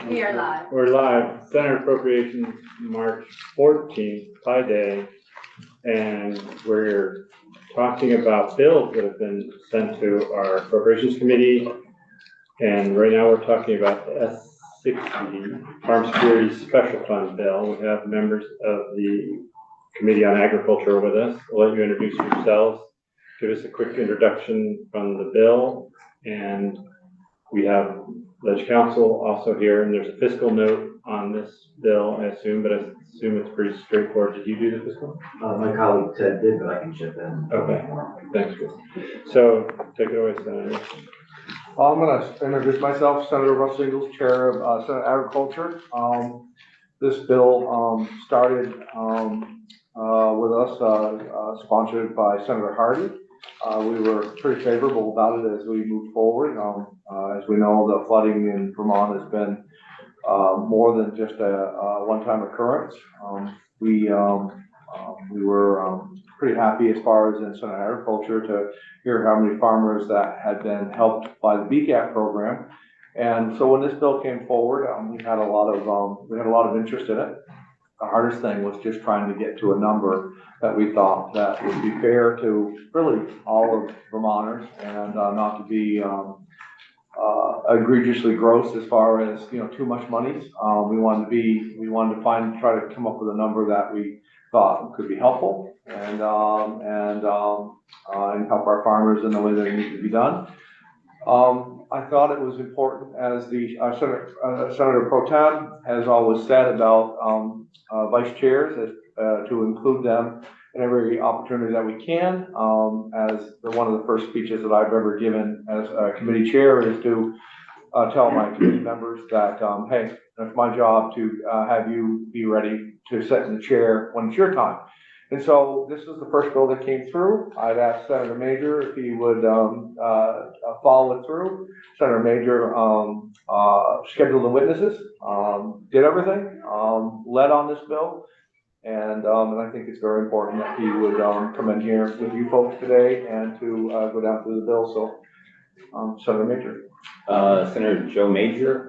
We are live. We're live. Senate Appropriations, March 14th, Pi Day, and we're talking about bills that have been sent to our Appropriations Committee. And right now we're talking about the S60 Farm Security Special Fund bill. We have members of the Committee on Agriculture with us. I'll let you introduce yourselves. Give us a quick introduction from the bill, and we have Ledge Council also here, and there's a fiscal note on this bill, I assume, but I assume it's pretty straightforward. Did you do the fiscal? My colleague Ted did, but I can chip in. Okay, thanks. So take it away, Senator. I'm going to introduce myself, Senator Russ Ingalls, Chair of Senate Agriculture. This bill started with us, sponsored by Senator Hardy. We were pretty favorable about it as we moved forward. As we know, the flooding in Vermont has been more than just a one-time occurrence. We were pretty happy as far as in Senate Agriculture to hear how many farmers that had been helped by the BCAP program. And so when this bill came forward, we had a lot of interest in it. The hardest thing was just trying to get to a number that we thought that would be fair to really all of Vermonters and not to be egregiously gross as far as too much money. We wanted to try to come up with a number that we thought could be helpful and help our farmers in the way that it needs to be done. I thought it was important, as the Senator Pro Tem has always said about vice chairs, to include them in every opportunity that we can. As one of the first speeches that I've ever given as a committee chair is to tell my committee members that, hey, it's my job to have you be ready to sit in the chair when it's your time. And so this is the first bill that came through. I'd asked Senator Major if he would follow it through. Senator Major scheduled the witnesses, did everything, led on this bill. And I think it's very important that he would come in here with you folks today and to go down through the bill. So, Senator Major. Senator Joe Major,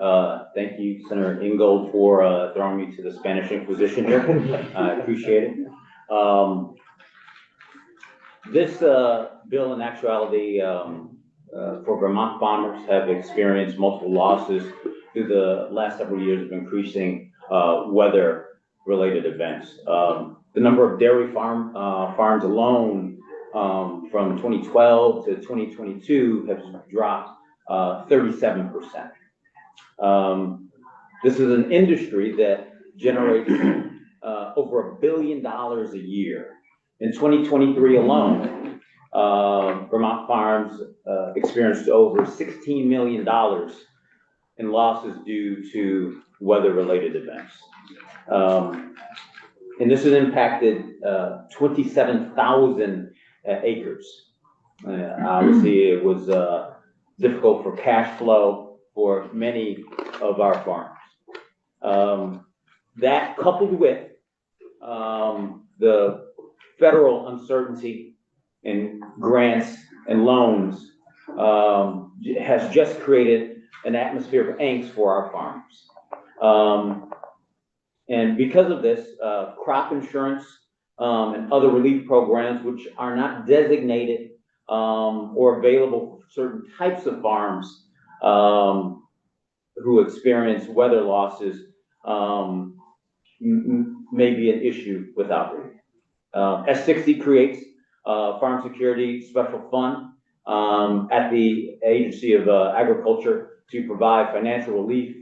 thank you, Senator Ingold, for throwing me to the Spanish Inquisition here. I appreciate it. This bill, in actuality, for Vermont farmers have experienced multiple losses through the last several years of increasing weather-related events. The number of dairy farms alone from 2012 to 2022 has dropped 37%. This is an industry that generates over $1 billion a year. In 2023 alone, Vermont farms experienced over $16 million in losses due to weather-related events. And this has impacted 27,000 acres. Obviously, it was difficult for cash flow for many of our farms. That coupled with the federal uncertainty in grants and loans has just created an atmosphere of angst for our farmers. And because of this, crop insurance and other relief programs, which are not designated or available for certain types of farms who experience weather losses, may be an issue without it. S60 creates a Farm Security Special Fund at the Agency of Agriculture to provide financial relief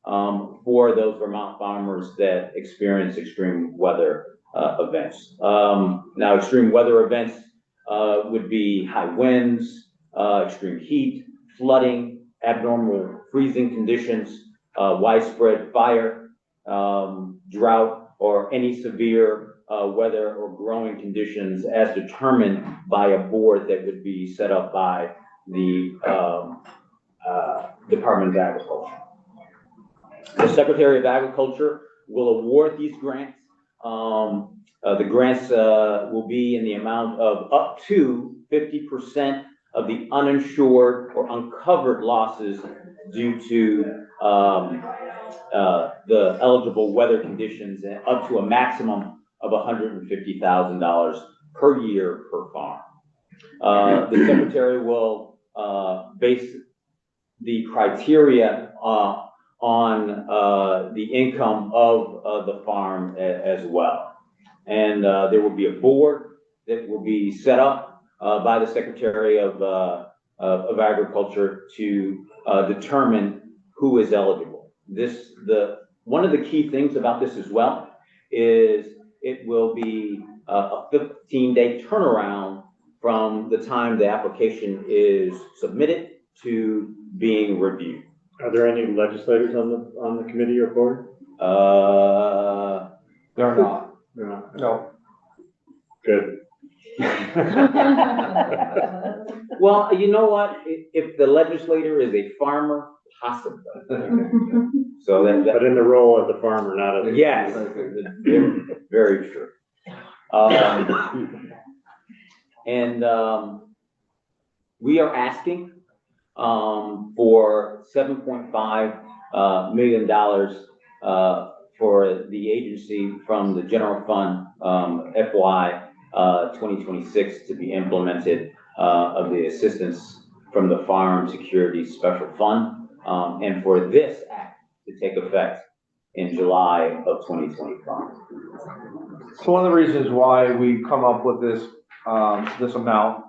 for those Vermont farmers that experience extreme weather events. Now, extreme weather events would be high winds, extreme heat, flooding, abnormal freezing conditions, widespread fire, drought, or any severe weather or growing conditions as determined by a board that would be set up by the Department of Agriculture. The Secretary of Agriculture will award these grants. The grants will be in the amount of up to 50% of the uninsured or uncovered losses due to, the eligible weather conditions, and up to a maximum of $150,000 per year per farm. The secretary will, base the criteria, on, the income of, the farm as well. And, there will be a board that will be set up, by the Secretary of Agriculture to, determine who is eligible. One of the key things about this as well is it will be a 15-day turnaround from the time the application is submitted to being reviewed. Are there any legislators on the committee or board? They're not. No. No. Good. Well, you know what? If the legislator is a farmer, possibly. So But in the role as a farmer, not as a. yes, very, very true. And we are asking for $7.5 million for the agency from the general fund FY 2026 to be implemented of the assistance from the Farm Security Special Fund, and for this act to take effect in July of 2025. So one of the reasons why we come up with this, this amount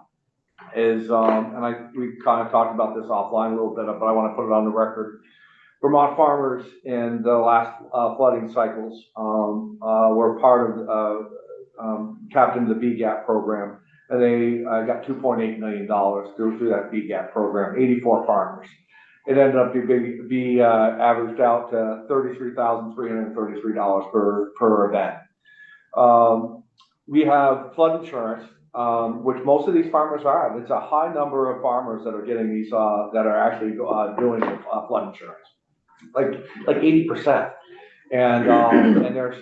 is, we kind of talked about this offline a little bit, but I want to put it on the record. Vermont farmers in the last flooding cycles were part of captain of the BGAP program, and they got $2.8 million through that BGAP program, 84 farmers. It ended up be averaged out to $33,333 per event. We have flood insurance, which most of these farmers are. It's a high number of farmers that are getting these, that are actually doing flood insurance, like 80%. And they're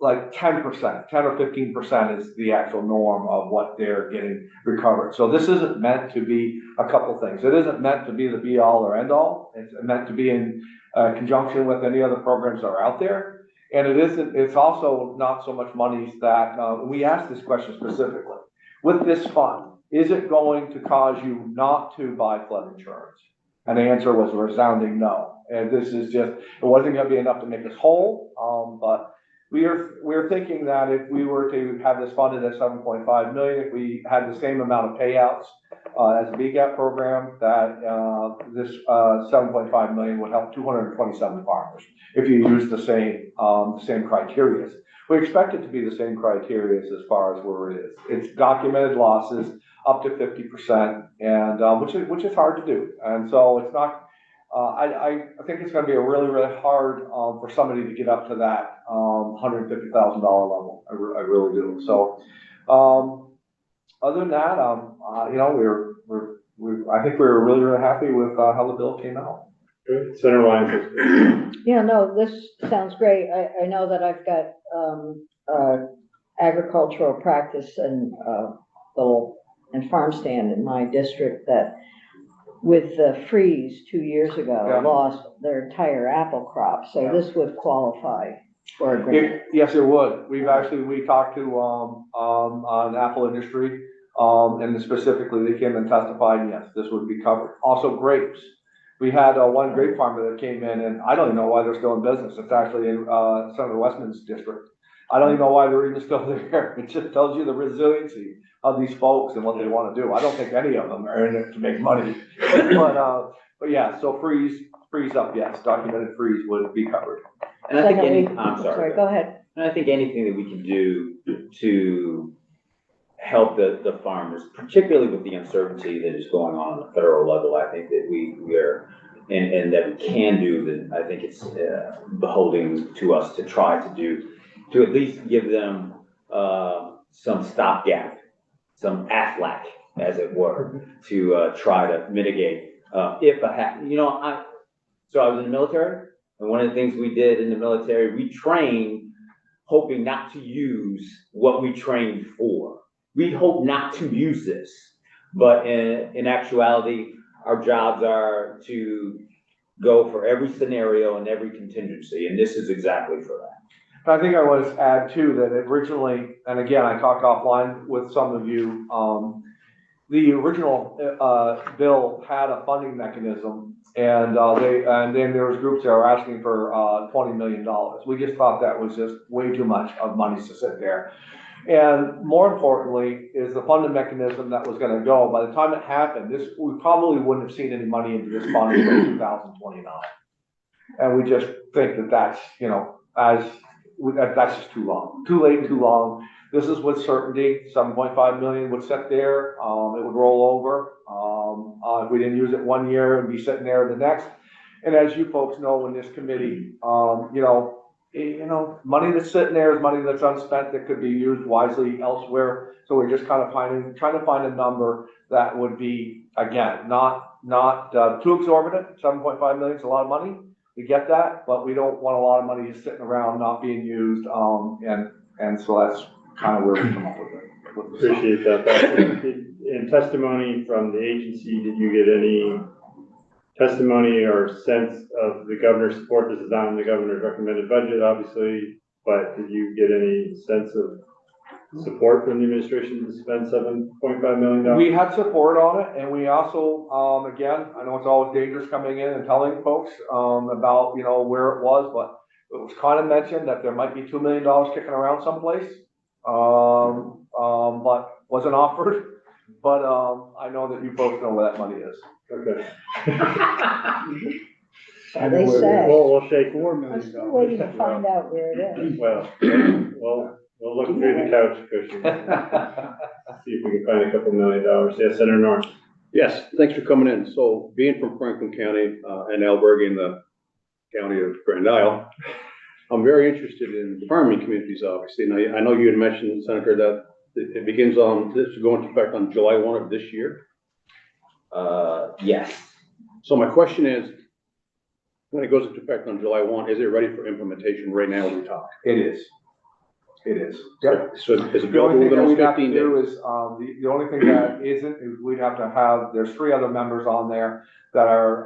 like 10%, 10 or 15% is the actual norm of what they're getting recovered. So this isn't meant to be a couple things. It isn't meant to be the be all or end all. It's meant to be in conjunction with any other programs that are out there. And it's also not so much monies that, we asked this question specifically. With this fund, is it going to cause you not to buy flood insurance? And the answer was a resounding no. And this is just, it wasn't gonna be enough to make us whole, but we're thinking that if we were to have this funded at 7.5 million, if we had the same amount of payouts as the BGAP program, that this 7.5 million would help 227 farmers if you use the same criteria. We expect it to be the same criteria as far as where it is. It's documented losses up to 50%, and which is hard to do. And so it's not. I think it's going to be a really, really hard for somebody to get up to that $150,000 level. I really do. So, other than that, you know, I think we're really, really happy with how the bill came out. Good. Senator Lyons. Yeah, no, this sounds great. I know that I've got agricultural practice and farm stand in my district that, with the freeze 2 years ago, lost their entire apple crop. So this would qualify for a grant. Yes, it would. We talked to on apple industry, and specifically they came and testified, yes, this would be covered. Also grapes. We had one grape farmer that came in, and I don't even know why they're still in business. It's actually in Senator Westman's district. I don't even know why they're even still there. It just tells you the resiliency of these folks and what they want to do. I don't think any of them are in it to make money. But yeah, so freeze up, yes, documented freeze would be covered. And I think I'm sorry, go ahead. And I think anything that we can do to help the farmers, particularly with the uncertainty that is going on the federal level, I think that we are, and that we can do, that I think it's beholding to us to try to do, to at least give them some stopgap, some AFLAC, as it were, to try to mitigate so I was in the military, and one of the things we did in the military, we trained hoping not to use what we trained for. We hope not to use this, but in actuality, our jobs are to go for every scenario and every contingency, and this is exactly for that. I think I want to add too, that originally, and again, I talked offline with some of you, the original, bill had a funding mechanism, and then there was groups that were asking for, $20 million. We just thought that was just way too much of money to sit there. And more importantly, is the funding mechanism that was gonna go, by the time it happened, we probably wouldn't have seen any money into this fund until 2029. And we just think that that's, that's just too long, too late, too long. This is with certainty, 7.5 million would sit there, it would roll over. If we didn't use it one year, it'd be sitting there the next. And as you folks know, in this committee, money that's sitting there is money that's unspent that could be used wisely elsewhere. So we're just kind of trying to find a number that would be, again, not too exorbitant. 7.5 million is a lot of money. We get that, but we don't want a lot of money just sitting around not being used. And so that's kind of where we come up with it. Appreciate that. In testimony from the agency, did you get any testimony or sense of the governor's support? This is not in the governor's recommended budget, obviously, but did you get any sense of support from the administration to spend $7.5 million? We had support on it, and we also, again, I know it's always dangerous coming in and telling folks about, where it was, but it was kind of mentioned that there might be $2 million kicking around someplace, but wasn't offered. But I know that you folks know where that money is. Okay. So they say. We'll shake. I'm still waiting to find out where it is. Well, we'll look through the couch cushion. See if we can find a couple $1 million. Yes, Senator Norris. Yes, thanks for coming in. So being from Franklin County and Alberg in the county of Grand Isle, I'm very interested in farming communities, obviously. Now, I know you had mentioned, Senator, that it begins this is going into effect on July 1 of this year. Yes. So my question is, when it goes into effect on July 1, is it ready for implementation right now when we talk? It is. It is. Yep. So is it The only thing that we'd have to 15 do days? is, the only thing that isn't, is we'd have to have, there's 3 other members on there that are,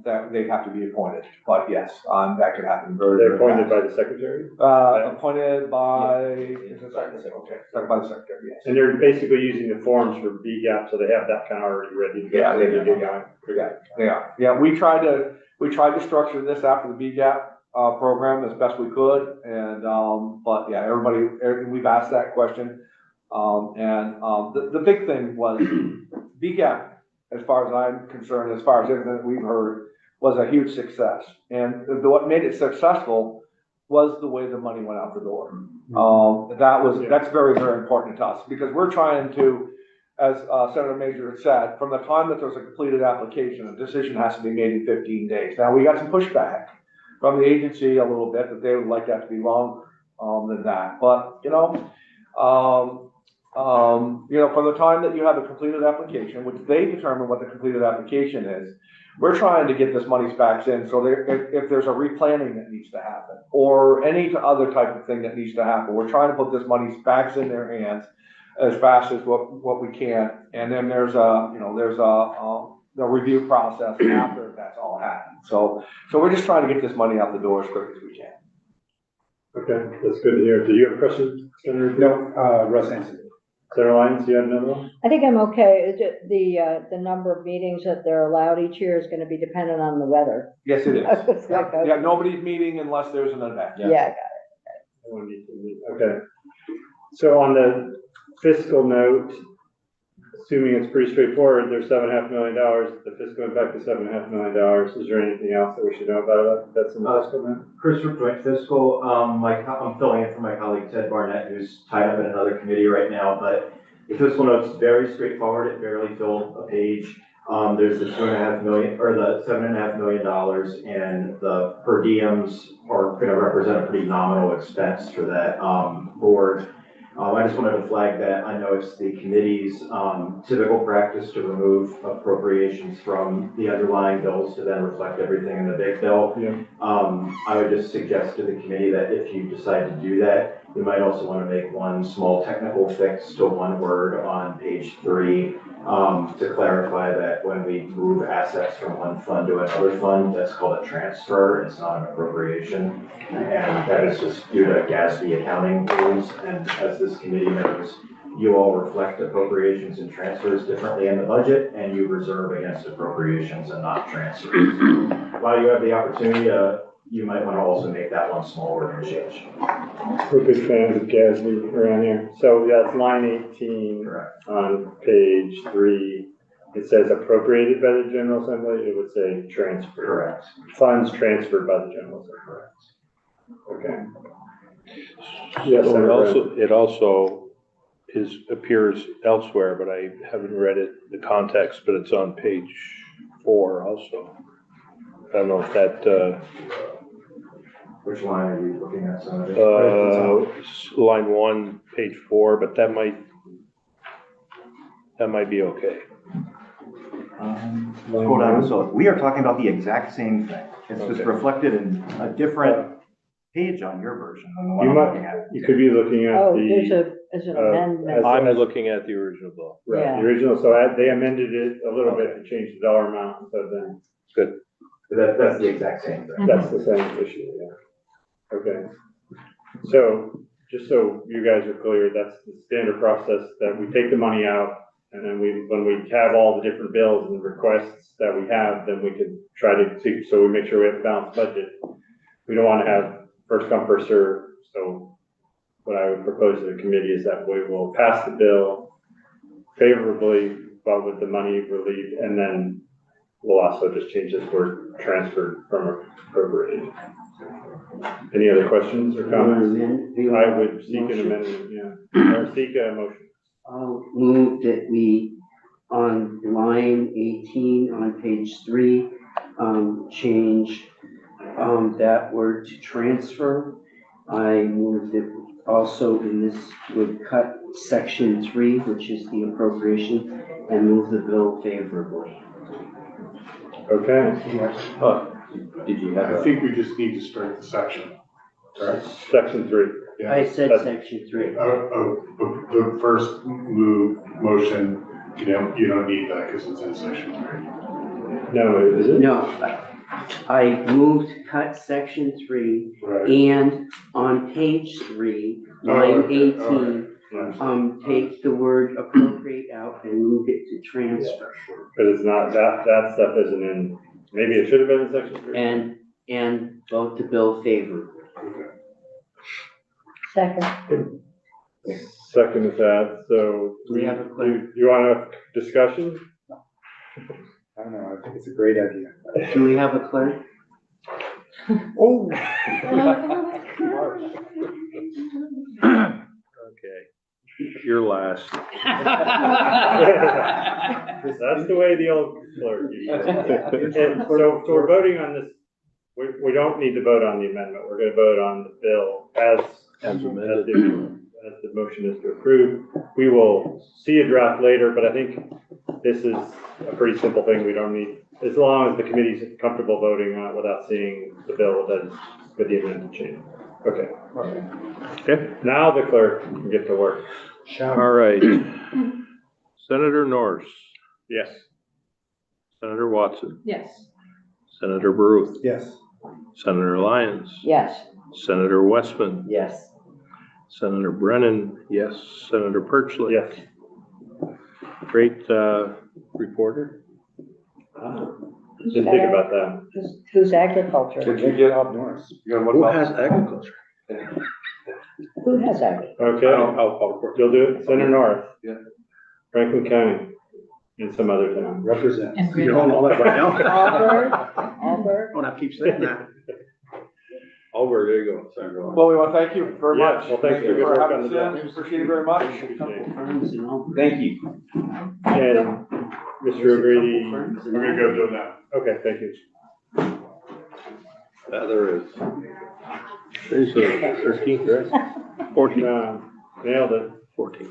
that they have to be appointed. But yes, that could happen very, They're very appointed fast. by the secretary? Appointed by, is it secretary? Okay, by the secretary, yes. And they're basically using the forms for BGAP, so they have that kind of already ready to go. Yeah, they do. Get going. Yeah, they are. Yeah, we tried to structure this after the BGAP program as best we could, and but yeah, we've asked that question, and the big thing was BGAP, as far as I'm concerned, as far as everything that we've heard, was a huge success, and what made it successful was the way the money went out the door. That's very, very important to us, because we're trying to, as Senator Major had said, from the time that there's a completed application, a decision has to be made in 15 days. Now, we got some pushback from the agency a little bit, that they would like that to be longer than that. But, from the time that you have a completed application, which they determine what the completed application is, we're trying to get this money back in, so if there's a replanting that needs to happen, or any other type of thing that needs to happen, we're trying to put this money back in their hands as fast as what we can. And then there's the review process after that's all happened. So we're just trying to get this money out the door as quick as we can. Okay, that's good to hear. Do you have a question, Senator? No, Russ answered. Senator Lyons, you had another one? I think I'm okay. Is it the number of meetings that they're allowed each year is gonna be dependent on the weather? Yes, it is. It's like, Yeah, nobody's meeting unless there's an event. Yeah, No one needs to meet. Okay. So on the fiscal note, assuming it's pretty straightforward, there's $7.5 million, the fiscal impact is $7.5 million. Is there anything else that we should know about it that's in the fiscal note? Chris, for joint fiscal, I'm filling in for my colleague Ted Barnett, who's tied up in another committee right now, but the fiscal note's very straightforward. It barely filled a page. There's the $2.5 million, or the $7.5 million, and the per diems are gonna represent a pretty nominal expense for that, board. I just wanted to flag that. I know it's the committee's typical practice to remove appropriations from the underlying bills to then reflect everything in the big bill. Yeah. I would just suggest to the committee that if you decide to do that, you might also want to make one small technical fix to one word on page 3. to clarify that when we move assets from one fund to another fund, that's called a transfer, it's not an appropriation. And that is just due to GASB accounting rules, and as this committee knows, you all reflect appropriations and transfers differently in the budget, and you reserve against appropriations and not transfers. While you have the opportunity, you might want to also make that one small wording change. We're big fans of GASB around here. So that's line 18 Correct. on page 3. It says appropriated by the General Assembly. It would say transfer. Correct. Funds transferred by the General Assembly. Correct. Okay. Yes, So Senator it also appears elsewhere, but I haven't read it, the context, but it's on page 4 also. I don't know if that, Which line are you looking at, Senator? line 1, page 4, but that might be okay. Scroll down, so we are talking about the exact same thing. It's just Okay. reflected in a different page on your version than the one You I'm might- looking at. You could be looking at Oh, there's an uh, amendment. I'm looking at the original bill. Right, Yeah. the original, so they amended it a little bit to change the dollar amount, so then That's the exact same thing. that's the same issue, yeah. Okay. So, just so you guys are clear, that's the standard process, that we take the money out, and then when we have all the different bills and requests that we have, then we can try to see, so we make sure we have a balanced budget. We don't wanna have first come, first serve, so what I would propose to the committee is that we will pass the bill favorably, but with the money relieved, and then we'll also just change this word transferred from appropriated. Any other questions or comments? I would seek an amendment, yeah, or seek a motion. I'll move that we, on line 18 on page 3, change that word to transfer. I move that also in this would cut section 3, which is the appropriation, and move the bill favorably. Okay, Did you have I think we just need to strike the section. section 3. I said That's- section 3. The first motion, you don't need that because it's in section 3. No, is it? No, I moved to cut section 3, Right. and on page 3, Oh, line okay. 18, Yeah. take the word appropriate out and move it to transfer. But it's not, that stuff isn't in, maybe it should have been in section 3. And vote the bill favorably. Second. Second is that, so. We have a question. You want a discussion? I don't know, I think it's a great idea. Do we have a clerk? Oh. Okay, you're last. That's the way the old clerk used it. And so we're voting on this, we don't need to vote on the amendment, we're gonna vote on the bill As amended. as the motion is to approve. We will see a draft later, but I think this is a pretty simple thing, we don't need, as long as the committee's comfortable voting on it without seeing the bill, then with the amendment change. Okay. Okay, Now the clerk can get to work. all right. Senator Norris, Yes. Senator Watson, Yes. Senator Baruth, Yes. Senator Lyons, Yes. Senator Westman, Yes. Senator Brennan, yes, Senator Perchley. Yes. Great, reporter. Didn't think about that. Who's agriculture? Did you get up north? You gotta look Who up. has agriculture? Who has agriculture? Okay, I'll you'll do it, Senator North. Yeah. Franklin County, and some other town. Represent. You're holding all that right now? Auburn? Don't have to keep saying that. Over, there you go, Senator. Well, we want to thank you very Yeah, much. well, thanks for your for work having on us the in. bill. Appreciate it very much. Firms and all. Thank you. And Mr. O'Grady, Firms and I'm gonna go do it now. okay, thank you. There is. Today's the 13th, right? 14th. Nailed it. 14th.